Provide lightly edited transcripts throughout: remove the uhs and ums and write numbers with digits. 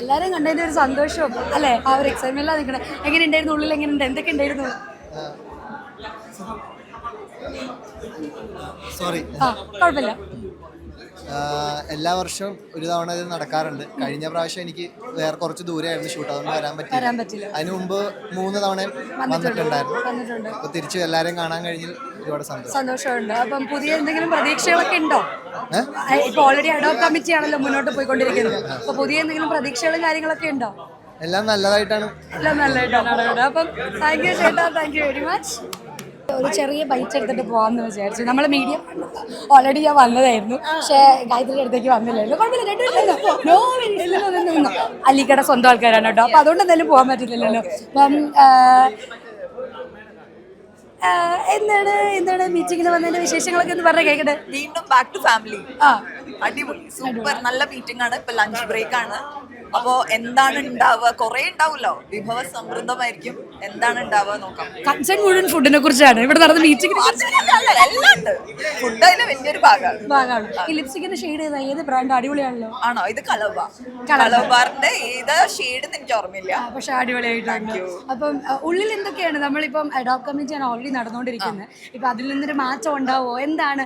എല്ലാരും കണ്ടതിന്റെ ഒരു സന്തോഷവും അല്ലേ, ആ ഒരു എക്സൈറ്റ്മെന്റിലാണ് നിൽക്കണേ. എങ്ങനെ ഉണ്ടായിരുന്നു, ഉള്ളിൽ എങ്ങനെയുണ്ട്, എന്തൊക്കെ ഉണ്ടായിരുന്നു? സോറി. കുഴപ്പമില്ല. എല്ലാ വർഷവും ഒരു തവണ ഇത് നടക്കാറുണ്ട്. കഴിഞ്ഞ പ്രാവശ്യം എനിക്ക് വേറെ കുറച്ച് ദൂരെയായിരുന്നു ഷൂട്ട്, അതുകൊണ്ട് വരാൻ പറ്റില്ല. അതിനു മുമ്പ് 3 തവണയും വന്നിട്ടുണ്ടായിരുന്നു. അപ്പൊ തിരിച്ചു എല്ലാരെയും കാണാൻ കഴിഞ്ഞതിൽ ഒരുപാട് സന്തോഷമുണ്ട്. അപ്പം പുതിയ എന്തെങ്കിലും പ്രതീക്ഷകളൊക്കെ ഉണ്ടോ? ഇപ്പൊ ഓൾറെഡി അഡോപ്റ്റ് കമ്മിറ്റി ആണല്ലോ മുന്നോട്ട് പോയിക്കൊണ്ടിരിക്കുന്നത്. അപ്പൊ പുതിയ എന്തെങ്കിലും പ്രതീക്ഷകളും കാര്യങ്ങളൊക്കെ ഉണ്ടോ? എല്ലാം നല്ലതായിട്ടാണ്. അപ്പം താങ്ക് യു ചേട്ടാ, താങ്ക് യു വെരി മച്ച്. ഒരു ചെറിയ ബൈറ്റ് എടുത്തിട്ട് പോകാമെന്ന് വിചാരിച്ചു. നമ്മൾ മീഡിയ ഓൾറെഡി ഞാൻ വന്നതായിരുന്നു, പക്ഷേ ഗായത്രിയുടെ അടുത്തേക്ക് വന്നില്ലായിരുന്നു. കുഴപ്പമില്ല, അല്ലിക്കട സ്വന്തം ആൾക്കാരാണ് കേട്ടോ. അപ്പം അതുകൊണ്ട് എന്തായാലും പോകാൻ പറ്റില്ലല്ലോ. അപ്പം എന്താണ് മീറ്റിങ്ങിന് വന്നതിന്റെ വിശേഷങ്ങളൊക്കെ ഒന്ന് പറഞ്ഞ കേൾക്കട്ടെ. വീണ്ടും ബാക്ക് ടു ഫാമിലി. അടിപൊളി, സൂപ്പർ, നല്ല മീറ്റിംഗ് ആണ്. ഇപ്പൊ ലഞ്ച് ബ്രേക്ക് ആണ്. അപ്പോ എന്താണ് ഉണ്ടാവുക? കുറെ ഉണ്ടാവുമല്ലോ, വിഭവ സമൃദ്ധമായിരിക്കും. എന്താണ് ഉണ്ടാവുക നോക്കാം. കൺസേൺ മുഴുവൻ ഫുഡിനെ കുറിച്ചാണ് ഇവിടെ നടന്ന മീറ്റിംഗ്. എല്ലാം ഉണ്ട്, ഫുഡ് അതിന് വലിയൊരു ഭാഗമാണ്. ഈ ലിപ്സ്റ്റിക്കിന്റെ ഷെയ്ഡ് ഏത് ബ്രാൻഡ്? അടിപൊളിയാണല്ലോ. ആണോ? ഇത് കളോബാറിന്റെ ഏത് ഷെയ്ഡ് എനിക്ക് ഓർമ്മയില്ല, പക്ഷെ അടിപൊളിയായിട്ടുണ്ട്. അപ്പം ഉള്ളിൽ എന്തൊക്കെയാണ്, നമ്മളിപ്പം അഡോപ്റ്റ് കമ്മിറ്റിയാണ് ഓൾറെഡി നടന്നുകൊണ്ടിരിക്കുന്നത്. ഇപ്പൊ അതിൽ നിന്നൊരു മാറ്റം ഉണ്ടാവോ? എന്താണ്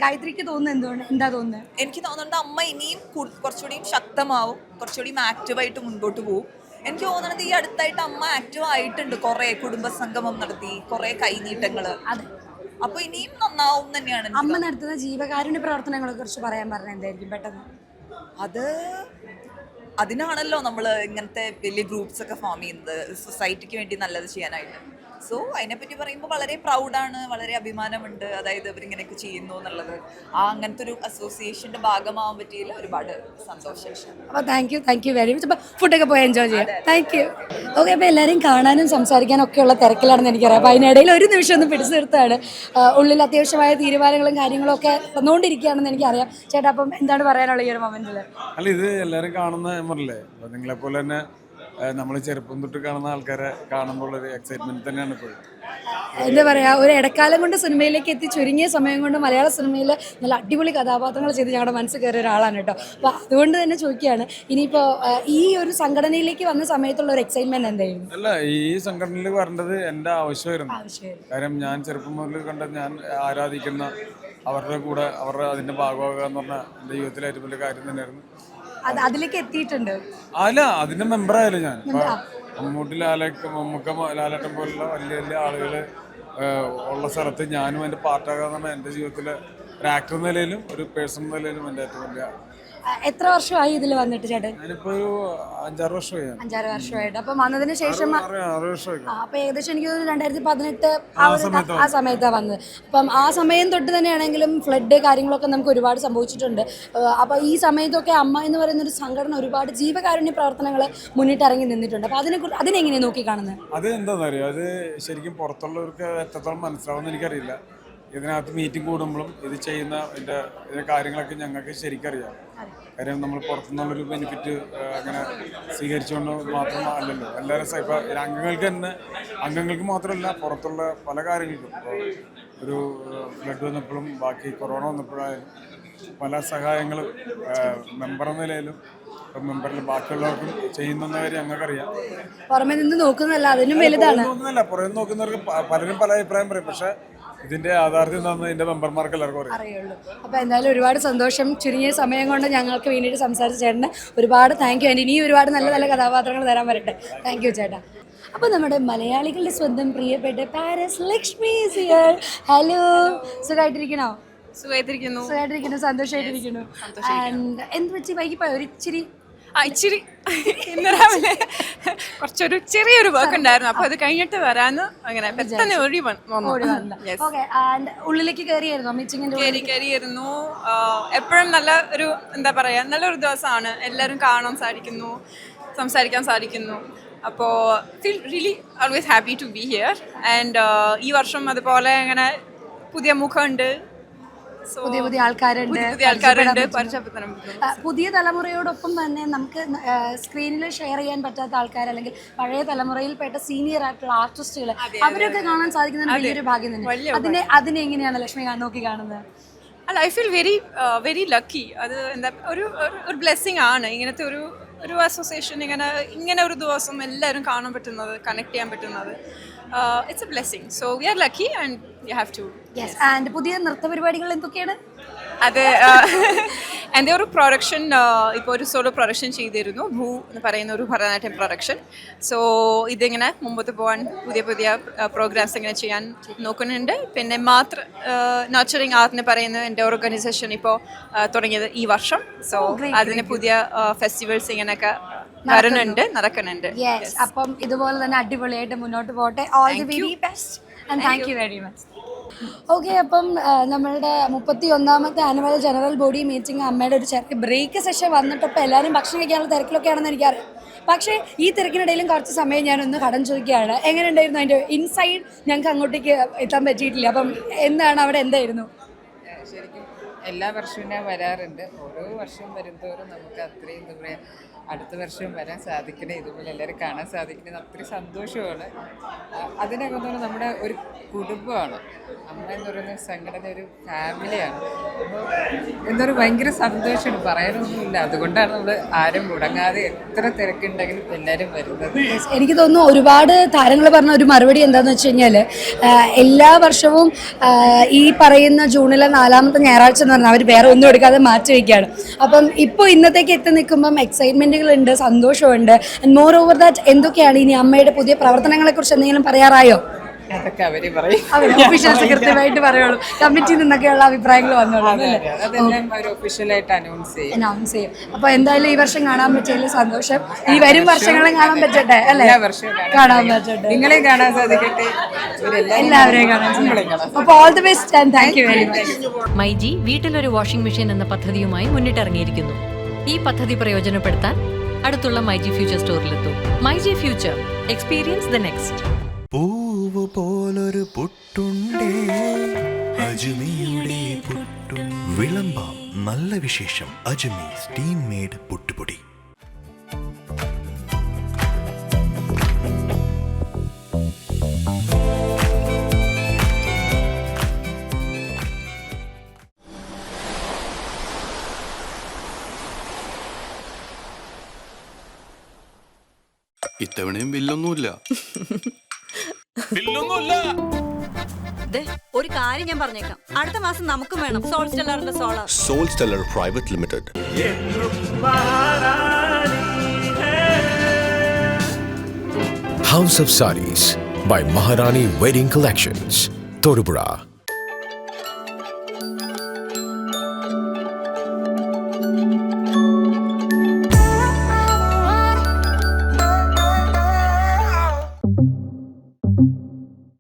ഗായത്രിക്ക് തോന്നുന്നത്? എന്താ തോന്നുന്നത്? എനിക്ക് തോന്നുന്നുണ്ട് അമ്മ ഇനിയും കുറച്ചുകൂടിയും ശക്തമാവും, കുറച്ചുകൂടി ആക്റ്റീവായിട്ട് മുൻപോട്ട് പോകും. എനിക്ക് തോന്നുന്നത് ഈ അടുത്തായിട്ട് അമ്മ ആക്റ്റീവ് ആയിട്ടുണ്ട്. കുറെ കുടുംബസംഗമം നടത്തി, കുറെ കൈനീട്ടങ്ങള്. അപ്പൊ ഇനിയും നന്നാവും തന്നെയാണ്. അമ്മ നടത്തുന്ന ജീവകാരുണ്യ പ്രവർത്തനങ്ങളെ കുറിച്ച് പറയാൻ പറഞ്ഞ എന്തായിരിക്കും പെട്ടെന്ന്? അതിനാണല്ലോ നമ്മൾ ഇങ്ങനത്തെ വലിയ ഗ്രൂപ്പ്സ് ഒക്കെ ഫോം ചെയ്യുന്നത്, സൊസൈറ്റിക്ക് വേണ്ടി നല്ലത് ചെയ്യാനായിട്ട്. സോ അതിനെപ്പറ്റി പറയുമ്പോൾ വളരെ പ്രൗഡാണ്, വളരെ അഭിമാനമുണ്ട്. അതായത് അവരിങ്ങനെയൊക്കെ ചെയ്യുന്നു എന്നുള്ളത്. അങ്ങനത്തെ ഒരു അസോസിയേഷന്റെ ഭാഗമാവാൻ പറ്റിയില്ല, ഒരുപാട് സന്തോഷം. അപ്പോൾ താങ്ക് യു വെരി മച്ച്. അപ്പോൾ ഫുഡൊക്കെ പോയി എൻജോയ് ചെയ്യാം. Thank you. ഓക്കെ, അപ്പോൾ എല്ലാവരും കാണാനും സംസാരിക്കാനും ഒക്കെ ഉള്ള തിരക്കിലാണെന്ന് എനിക്കറിയാം. അപ്പോൾ അതിനിടയിൽ ഒരു നിമിഷം ഒന്ന് പിടിച്ചു നിർത്തുകയാണ്. ഉള്ളിൽ അത്യാവശ്യമായ തീരുമാനങ്ങളും കാര്യങ്ങളും ഒക്കെ വന്നുകൊണ്ടിരിക്കുകയാണെന്ന് എനിക്കറിയാം. ചേട്ടാ, അപ്പം എന്താണ് പറയാനുള്ളത് ഈ ഒരു മൊമെന്റിൽ? അല്ല, ഇത് എല്ലാവരും കാണുന്ന പറഞ്ഞില്ലേ, അപ്പോൾ നിങ്ങളെപ്പോലെ തന്നെ നമ്മൾ ചെറുപ്പം തൊട്ട് കാണുന്ന ആൾക്കാരെ കാണുമ്പോൾ ഒരു എക്സൈറ്റ്മെന്റ് തന്നെയാണ് ഇപ്പോഴും. എന്താ പറയുക, ഒരു ഇടക്കാലം കൊണ്ട് സിനിമയിലേക്ക് എത്തി ചുരുങ്ങിയ സമയം കൊണ്ട് മലയാള സിനിമയിൽ നല്ല അടിപൊളി കഥാപാത്രങ്ങൾ ചെയ്ത് ഞങ്ങളുടെ മനസ്സിൽ കയറിയ ഒരാളാണ് കേട്ടോ. അപ്പോൾ അതുകൊണ്ട് തന്നെ ചോദിക്കുകയാണ്, ഇനിയിപ്പോൾ ഈ ഒരു സംഘടനയിലേക്ക് വന്ന സമയത്തുള്ള ഒരു എക്സൈറ്റ്മെന്റ് എന്തായിരുന്നു? അല്ല, ഈ സംഘടനയിൽ വരേണ്ടത് എൻ്റെ ആവശ്യമായിരുന്നു. കാര്യം ഞാൻ ചെറുപ്പം മുതൽ കണ്ട, ഞാൻ ആരാധിക്കുന്ന അവരുടെ കൂടെ അതിൻ്റെ ഭാഗമാകുക എന്ന് പറഞ്ഞാൽ എൻ്റെ ജീവിതത്തിലെ ഏറ്റവും വലിയ കാര്യം തന്നെയായിരുന്നു. അതിലേക്ക് എത്തിയിട്ടുണ്ട്. അല്ല, അതിന്റെ മെമ്പറായാലും ഞാൻ മമ്മൂട്ടി, ലാലേട്ടൻ പോലുള്ള വലിയ വലിയ ആളുകൾ ഉള്ള സ്ഥലത്ത് ഞാനും എൻ്റെ പാർട്ടാകാന്നാണ് എൻ്റെ ജീവിതത്തിലെ ഒരു ആക്ടർ നിലയിലും ഒരു പേഴ്സൺ നിലയിലും എൻ്റെ ഏറ്റവും വലിയ. എത്ര വർഷമായി ഇതിൽ വന്നിട്ട് ചേട്ടൻ? ഞാനിപ്പോ ഒരു 5-6 വർഷമായി. 5-6 വർഷമായിട്ട്. അപ്പം വന്നതിന് ശേഷം 6 വർഷമായി. അപ്പൊ ഏകദേശം എനിക്ക് തോന്നുന്നു 2018 ആ സമയത്താണ് വന്നത്. അപ്പം ആ സമയം തൊട്ട് തന്നെയാണെങ്കിലും ഫ്ലഡ് കാര്യങ്ങളൊക്കെ നമുക്ക് ഒരുപാട് സംഭവിച്ചിട്ടുണ്ട്. അപ്പൊ ഈ സമയത്തൊക്കെ അമ്മ എന്ന് പറയുന്ന ഒരു സംഘടന ഒരുപാട് ജീവകാരുണ്യ പ്രവർത്തനങ്ങൾ മുന്നിട്ടിറങ്ങി നിന്നിട്ടുണ്ട്. അപ്പൊ അതിനെങ്ങനെയാണ് നോക്കി കാണുന്നത്? അത് എന്താണെന്ന് അറിയാം, അത് ശരിക്കും പുറത്തുള്ളവർക്ക് എത്രത്തോളം മനസ്സിലാവുമെന്ന് എനിക്കറിയില്ല. ഇതിനകത്ത് മീറ്റിംഗ് കൂടുമ്പോഴും ഇത് ചെയ്യുന്ന ഇതിൻ്റെ കാര്യങ്ങളൊക്കെ ഞങ്ങൾക്ക് ശരിക്കറിയാം. കാര്യം നമ്മൾ പുറത്തുനിന്നുള്ളൊരു ബെനിഫിറ്റ് അങ്ങനെ സ്വീകരിച്ചുകൊണ്ട് മാത്രം അല്ലല്ലോ. എല്ലാവരും ഇപ്പോൾ അംഗങ്ങൾക്ക് മാത്രമല്ല, പുറത്തുള്ള പല കാര്യങ്ങൾക്കും. ഇപ്പോൾ ഒരു ഫ്ലഡ് വന്നപ്പോഴും ബാക്കി കൊറോണ വന്നപ്പോഴായാലും പല സഹായങ്ങളും മെമ്പർ എന്ന നിലയിലും മെമ്പറിൽ ബാക്കിയുള്ളവർക്കും ചെയ്യുന്ന കാര്യം ഞങ്ങൾക്കറിയാം. പുറമെ നിന്ന് നോക്കുന്നതല്ല, അതിനും വലുതാണ്. പുറമെ നോക്കുന്നവർക്ക് പലരും പല അഭിപ്രായം പറയും, പക്ഷെ ഇതിന്റെ യാഥാർത്ഥ്യം എന്താണെന്ന് ഇതിന്റെ മെമ്പർമാർക്ക് എല്ലാവർക്കും അറിയുള്ളൂ. അപ്പോൾ എന്തായാലും ഒരുപാട് സന്തോഷം. ചുരുങ്ങിയ സമയം കൊണ്ട് ഞങ്ങൾക്ക് വേണ്ടിയിട്ട് സംസാരിച്ച ചേട്ടന് ഒരുപാട് താങ്ക് യു. ഇനി ഒരുപാട് നല്ല നല്ല കഥാപാത്രങ്ങൾ തരാൻ വരട്ടെ. താങ്ക് യു ചേട്ടാ. അപ്പോൾ നമ്മുടെ മലയാളികളുടെ സ്വന്തം പ്രിയപ്പെട്ട പാരസ് ലക്ഷ്മി ഹിയർ. ഹലോ, സുഖമായിട്ടിരിക്കണോ? സുഖമായിട്ടിരിക്കുന്നു, സന്തോഷമായിട്ടിരിക്കുന്നു. എന്ത് വെച്ച് വൈകി പോയോ? ഇച്ചിരി ഇന്ന് രാവിലെ കുറച്ചൊരു ചെറിയൊരു വർക്ക് ഉണ്ടായിരുന്നു, അപ്പൊ അത് കഴിഞ്ഞിട്ട് വരാന്ന് അങ്ങനെ പെട്ടെന്ന് ഓടി വന്നു. ഉള്ളിലേക്ക് കയറിയായിരുന്നു. എപ്പോഴും നല്ല ഒരു എന്താ പറയാ, നല്ലൊരു ദിവസമാണ്. എല്ലാവരും കാണാൻ സാധിക്കുന്നു, സംസാരിക്കാൻ സാധിക്കുന്നു. അപ്പോൾ feel really always happy to be here. And ഈ വർഷം അതുപോലെ അങ്ങനെ പുതിയ മുഖമുണ്ട്, പുതിയ ആൾക്കാരുണ്ട്. പുതിയ തലമുറയോടൊപ്പം തന്നെ നമുക്ക് സ്ക്രീനിൽ ഷെയർ ചെയ്യാൻ പറ്റാത്ത ആൾക്കാർ, അല്ലെങ്കിൽ പഴയ തലമുറയിൽപ്പെട്ട സീനിയർ ആയിട്ടുള്ള ആർട്ടിസ്റ്റുകൾ, അവരൊക്കെ കാണാൻ സാധിക്കുന്ന വലിയൊരു ഭാഗ്യം തന്നെ. അതിനെ എങ്ങനെയാണ് ലക്ഷ്മി നോക്കി കാണുന്നത്? അല്ല ഐ ഫീൽ വെരി ലക്കി. അത് എന്താ ഒരു ബ്ലെസ്സിങ് ആണ് ഇങ്ങനത്തെ ഒരു അസോസിയേഷൻ ഇങ്ങനെ ഒരു ദിവസം എല്ലാവരും കാണാൻ പറ്റുന്നത്, കണക്ട് ചെയ്യാൻ പറ്റുന്നത്. It's a blessing. So we are lucky and you have too. Yes. And പുതിയ നൃത്ത പരിപാടികൾ എന്തൊക്കെയാണ്? അത് എൻ്റെ ഒരു പ്രൊഡക്ഷൻ, ഇപ്പോൾ ഒരു സോളോ പ്രൊഡക്ഷൻ ചെയ്തിരുന്നു, ഭൂ എന്ന് പറയുന്ന ഒരു ഭരതനാട്യം പ്രൊഡക്ഷൻ. സോ ഇതിങ്ങനെ മുമ്പോട്ട് പോകാൻ പുതിയ പ്രോഗ്രാംസ് ഇങ്ങനെ ചെയ്യാൻ നോക്കുന്നുണ്ട്. പിന്നെ നർച്ചറിങ് ആർട്ട് എന്ന് പറയുന്ന എൻ്റെ ഓർഗനൈസേഷൻ ഇപ്പോൾ തുടങ്ങിയത് ഈ വർഷം. സോ അതിന് പുതിയ ഫെസ്റ്റിവൽസ് ഇങ്ങനെയൊക്കെ നടക്കുന്നുണ്ട്. യെസ്. അപ്പം ഇതുപോലെ തന്നെ അടിപൊളിയായിട്ട് മുന്നോട്ട് പോട്ടെ. All the very best and thank you very much. Okay, അപ്പം നമ്മളുടെ 31ാമത്തെ ആനുവൽ ജനറൽ ബോഡി മീറ്റിംഗ് അമ്മയുടെ ഒരു ചെറിയ ബ്രേക്ക് സെഷൻ വന്നിട്ടപ്പോൾ എല്ലാവരും ഭക്ഷണം കഴിക്കാനുള്ള തിരക്കിലൊക്കെയാണെന്ന് എനിക്കറിയാം. പക്ഷേ ഈ തിരക്കിനിടയിലും കുറച്ച് സമയം ഞാനൊന്ന് കടം ചോദിക്കുകയാണ്. എങ്ങനെ ഉണ്ടായിരുന്നു അതിൻ്റെ ഇൻസൈഡ്? ഞങ്ങൾക്ക് അങ്ങോട്ടേക്ക് എത്താൻ പറ്റിയിട്ടില്ല. അപ്പം എന്താണ് അവിടെ എന്തായിരുന്നു? ശരിക്കും എല്ലാ വർഷവും ഞാൻ വരാറുണ്ട്. ഓരോ വർഷം വരുന്തോറും നമുക്ക് അത്രയും എന്താ പറയുക, അടുത്ത വർഷവും വരാൻ സാധിക്കണേ, ഇതുപോലെ എല്ലാവരും കാണാൻ സാധിക്കണേ അത്രയും സന്തോഷമാണ്. അതിനൊക്കെ എന്ന് പറഞ്ഞാൽ നമ്മുടെ ഒരു കുടുംബമാണ്. അമ്മ എന്ന് പറയുന്ന സംഘടന ഒരു ഫാമിലിയാണ്. അപ്പോൾ എന്താ പറയുക, ഭയങ്കര സന്തോഷമാണ്, പറയാനൊന്നുമില്ല. അതുകൊണ്ടാണ് നമ്മൾ ആരും മുടങ്ങാതെ എത്ര തിരക്കുണ്ടെങ്കിലും എല്ലാവരും വരുന്നത്. എനിക്ക് തോന്നുന്നു ഒരുപാട് താരങ്ങൾ പറഞ്ഞ ഒരു മറുപടി എന്താണെന്ന് വെച്ച് കഴിഞ്ഞാൽ, എല്ലാ വർഷവും ഈ പറയുന്ന ജൂണിലെ 4ാമത്തെ ഞായറാഴ്ച എന്ന് പറഞ്ഞാൽ അവർ വേറെ ഒന്നും എടുക്കാതെ മാറ്റി വയ്ക്കുകയാണ്. അപ്പം ഇപ്പോൾ ഇന്നത്തേക്ക് എത്തി നിൽക്കുമ്പം എക്സൈറ്റ്മെൻറ്റുകളുണ്ട്, സന്തോഷമുണ്ട്. ആൻഡ് മോർ ഓവർ ദാറ്റ് എന്തൊക്കെയാണ് ഇനി അമ്മയുടെ പുതിയ പ്രവർത്തനങ്ങളെക്കുറിച്ച് എന്തെങ്കിലും പറയാറായോ? അതൊക്കെ അവര് പറയും. ഒഫീഷ്യൽസ് കൃത്യമായിട്ട് പറയുള്ളൂ. കമ്മിറ്റിയിൽ നിന്നൊക്കെയുള്ള അഭിപ്രായങ്ങൾ വന്നോളൂ. അതെല്ലാം അവർ ഒഫീഷ്യലായിട്ട് അനൗൺസ് ചെയ്യും. അപ്പൊ എന്തായാലും ഈ വർഷം കാണാൻ പറ്റിയതിൽ സന്തോഷം. ഈ വരും വർഷങ്ങളും കാണാൻ പറ്റട്ടെ അല്ലേ? കാണാൻ പറ്റട്ടെ, നിങ്ങളെയും കാണാൻ സാധിക്കട്ടെ, എല്ലാവരെയും കാണാൻ സാധിക്കട്ടെ. അപ്പോൾ all the best and thank you very much. MyG വീട്ടിലൊരു വാഷിംഗ് മെഷീൻ എന്ന പദ്ധതിയുമായി മുന്നിട്ടിറങ്ങിയിരിക്കുന്നു. ഈ പദ്ധതി പ്രയോജനപ്പെടുത്താൻ അടുത്തുള്ള മൈജി ഫ്യൂച്ചർ സ്റ്റോറിലെത്തും. MyG future, experience the next. പൂവ് പോലൊരു പുട്ടുണ്ടേ അജ്മിയുടെ പുട്ടും. വിളമ്പാം നല്ല വിശേഷം അജ്മി സ്റ്റീം മെയ്ഡ് പുട്ടുപൊടി. ഇത്തവണയും ബില്ലൊന്നുമില്ല. ഒരു കാര്യം ഞാൻ പറഞ്ഞേക്കാം, അടുത്ത മാസം നമുക്കും വേണം സോൾ സ്റ്റെല്ലറിന്റെ സോളാർ. Soul Stellar private limited. House of Sarees by Maharani Wedding Collections, Todupuzha.